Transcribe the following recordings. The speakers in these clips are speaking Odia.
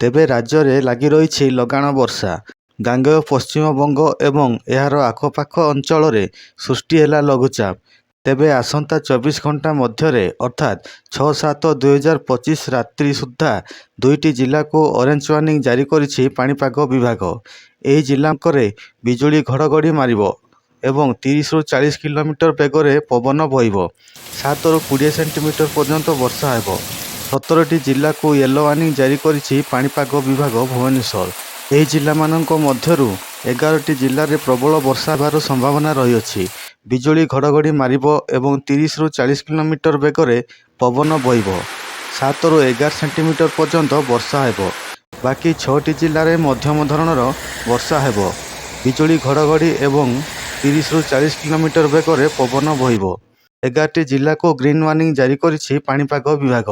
ତେବେ ରାଜ୍ୟରେ ଲାଗି ରହିଛି ଲଗାଣ ବର୍ଷା। ଗାଙ୍ଗେୟ ପଶ୍ଚିମବଙ୍ଗ ଏବଂ ଏହାର ଆଖପାଖ ଅଞ୍ଚଳରେ ସୃଷ୍ଟି ହେଲା ଲଘୁଚାପ। ତେବେ ଆସନ୍ତା 24 ଘଣ୍ଟା ମଧ୍ୟରେ ଅର୍ଥାତ୍ 6/7/2025 ରାତ୍ରି ସୁଦ୍ଧା 2ଟି ଜିଲ୍ଲାକୁ ଅରେଞ୍ଜ ୱାର୍ଣ୍ଣିଂ ଜାରି କରିଛି ପାଣିପାଗ ବିଭାଗ। ଏହି ଜିଲ୍ଲାଙ୍କରେ ବିଜୁଳି ଘଡ଼ଘଡ଼ି ମାରିବ ଏବଂ 30ରୁ 40 କିଲୋମିଟର ବେଗରେ ପବନ ବହିବ। 7ରୁ 20 ସେଣ୍ଟିମିଟର ପର୍ଯ୍ୟନ୍ତ ବର୍ଷା ହେବ। 17ଟି ଜିଲ୍ଲାକୁ ୟେଲୋ ୱାର୍ଣ୍ଣିଂ ଜାରି କରିଛି ପାଣିପାଗ ବିଭାଗ ଭୁବନେଶ୍ୱର। ଏହି ଜିଲ୍ଲାମାନଙ୍କ ମଧ୍ୟରୁ 11ଟି ଜିଲ୍ଲାରେ ପ୍ରବଳ ବର୍ଷା ହେବାର ସମ୍ଭାବନା ରହିଅଛି। ବିଜୁଳି ଘଡ଼ଘଡ଼ି ମାରିବ ଏବଂ 30ରୁ 40 କିଲୋମିଟର ବେଗରେ ପବନ ବହିବ। 7ରୁ 11 ସେଣ୍ଟିମିଟର ପର୍ଯ୍ୟନ୍ତ ବର୍ଷା ହେବ। ବାକି 6ଟି ଜିଲ୍ଲାରେ ମଧ୍ୟମ ଧରଣର ବର୍ଷା ହେବ। ବିଜୁଳି ଘଡ଼ଘଡ଼ି ଏବଂ 30ରୁ 40 କିଲୋମିଟର ବେଗରେ ପବନ ବହିବ। 11ଟି ଜିଲ୍ଲାକୁ ଗ୍ରୀନ୍ ୱାର୍ଣ୍ଣିଂ ଜାରି କରିଛି ପାଣିପାଗ ବିଭାଗ।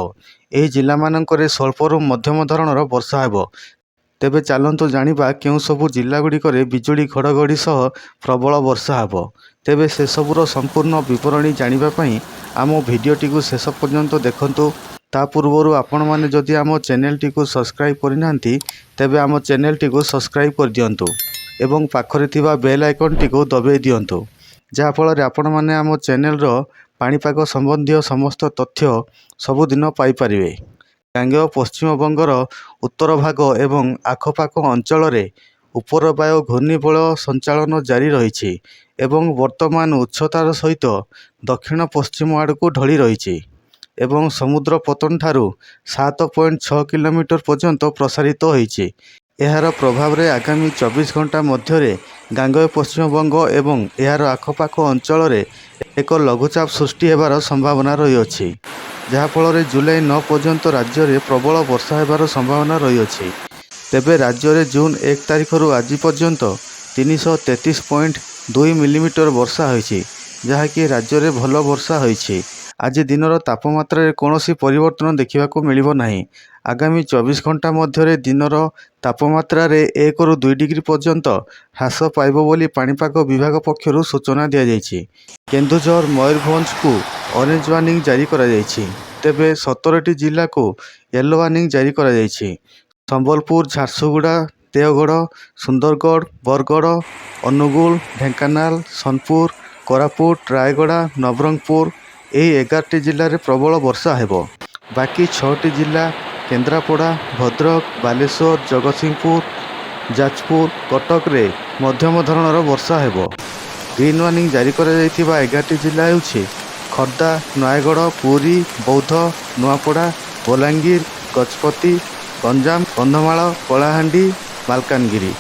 ଏହି ଜିଲ୍ଲାମାନଙ୍କରେ ସ୍ୱଳ୍ପରୁ ମଧ୍ୟମ ଧରଣର ବର୍ଷା ହେବ। ତେବେ ଚାଲନ୍ତୁ ଜାଣିବା କେଉଁ ସବୁ ଜିଲ୍ଲାଗୁଡ଼ିକରେ ବିଜୁଳି ଘଡ଼ଘଡ଼ି ସହ ପ୍ରବଳ ବର୍ଷା ହେବ। ତେବେ ସେସବୁର ସମ୍ପୂର୍ଣ୍ଣ ବିବରଣୀ ଜାଣିବା ପାଇଁ ଆମ ଭିଡ଼ିଓଟିକୁ ଶେଷ ପର୍ଯ୍ୟନ୍ତ ଦେଖନ୍ତୁ। ତା ପୂର୍ବରୁ ଆପଣମାନେ ଯଦି ଆମ ଚ୍ୟାନେଲଟିକୁ ସବସ୍କ୍ରାଇବ୍ କରିନାହାନ୍ତି ତେବେ ଆମ ଚ୍ୟାନେଲଟିକୁ ସବସ୍କ୍ରାଇବ୍ କରିଦିଅନ୍ତୁ ଏବଂ ପାଖରେ ଥିବା ବେଲ୍ ଆଇକନ୍ଟିକୁ ଦବାଇ ଦିଅନ୍ତୁ, ଯାହାଫଳରେ ଆପଣମାନେ ଆମ ଚ୍ୟାନେଲର ପାଣିପାଗ ସମ୍ବନ୍ଧୀୟ ସମସ୍ତ ତଥ୍ୟ ସବୁଦିନ ପାଇପାରିବେ। ଗାଙ୍ଗେୟ ପଶ୍ଚିମବଙ୍ଗର ଉତ୍ତର ଭାଗ ଏବଂ ଆଖପାଖ ଅଞ୍ଚଳରେ ଉପର ବାୟୁ ଘୂର୍ଣ୍ଣିବଳୟ ସଞ୍ଚାଳନ ଜାରି ରହିଛି ଏବଂ ବର୍ତ୍ତମାନ ଉଚ୍ଚତାର ସହିତ ଦକ୍ଷିଣ ପଶ୍ଚିମ ଆଡ଼କୁ ଢଳି ରହିଛି ଏବଂ ସମୁଦ୍ର ପତନଠାରୁ 7.6 କିଲୋମିଟର ପର୍ଯ୍ୟନ୍ତ ପ୍ରସାରିତ ହୋଇଛି। ଏହାର ପ୍ରଭାବରେ ଆଗାମୀ 24 ଘଣ୍ଟା ମଧ୍ୟରେ ଗାଙ୍ଗେୟ ପଶ୍ଚିମବଙ୍ଗ ଏବଂ ଏହାର ଆଖପାଖ ଅଞ୍ଚଳରେ ଏକ ଲଘୁଚାପ ସୃଷ୍ଟି ହେବାର ସମ୍ଭାବନା ରହିଅଛି, ଯାହାଫଳରେ ଜୁଲାଇ 9 ପର୍ଯ୍ୟନ୍ତ ରାଜ୍ୟରେ ପ୍ରବଳ ବର୍ଷା ହେବାର ସମ୍ଭାବନା ରହିଅଛି। ତେବେ ରାଜ୍ୟରେ ଜୁନ୍ 1 ତାରିଖରୁ ଆଜି ପର୍ଯ୍ୟନ୍ତ 333.2 ମିଲିମିଟର ବର୍ଷା ହୋଇଛି, ଯାହାକି ରାଜ୍ୟରେ ଭଲ ବର୍ଷା ହୋଇଛି। ଆଜି ଦିନର ତାପମାତ୍ରାରେ କୌଣସି ପରିବର୍ତ୍ତନ ଦେଖିବାକୁ ମିଳିବ ନାହିଁ। ଆଗାମୀ 24 ଘଣ୍ଟା ମଧ୍ୟରେ ଦିନର ତାପମାତ୍ରାରେ 1ରୁ 2 ଡିଗ୍ରୀ ପର୍ଯ୍ୟନ୍ତ ହ୍ରାସ ପାଇବ ବୋଲି ପାଣିପାଗ ବିଭାଗ ପକ୍ଷରୁ ସୂଚନା ଦିଆଯାଇଛି। କେନ୍ଦୁଝର, ମୟୂରଭଞ୍ଜକୁ ଅରେଞ୍ଜ ୱାର୍ଣ୍ଣିଂ ଜାରି କରାଯାଇଛି। ତେବେ 17ଟି ଜିଲ୍ଲାକୁ ୟେଲୋ ୱାର୍ଣ୍ଣିଂ ଜାରି କରାଯାଇଛି। ସମ୍ବଲପୁର, ଝାରସୁଗୁଡ଼ା, ଦେଓଗଡ଼, ସୁନ୍ଦରଗଡ଼, ବରଗଡ଼, ଅନୁଗୁଳ, ଢେଙ୍କାନାଳ, ସୋନପୁର, କୋରାପୁଟ, ରାୟଗଡ଼ା, ନବରଙ୍ଗପୁର ଏହି 11ଟି ଜିଲ୍ଲାରେ ପ୍ରବଳ ବର୍ଷା ହେବ। ବାକି 6ଟି ଜିଲ୍ଲା କେନ୍ଦ୍ରାପଡ଼ା, ଭଦ୍ରକ, ବାଲେଶ୍ୱର, ଜଗତସିଂହପୁର, ଯାଜପୁର, କଟକରେ ମଧ୍ୟମ ଧରଣର ବର୍ଷା ହେବ। ଗ୍ରୀନ୍ ୱାର୍ଣ୍ଣିଂ ଜାରି କରାଯାଇଥିବା 11ଟି ଜିଲ୍ଲା ହେଉଛି ଖୋର୍ଦ୍ଧା, ନୟାଗଡ଼, ପୁରୀ, ବୌଦ୍ଧ, ନୂଆପଡ଼ା, ବଲାଙ୍ଗୀର, ଗଜପତି, ଗଞ୍ଜାମ, କନ୍ଧମାଳ, କଳାହାଣ୍ଡି, ମାଲକାନଗିରି।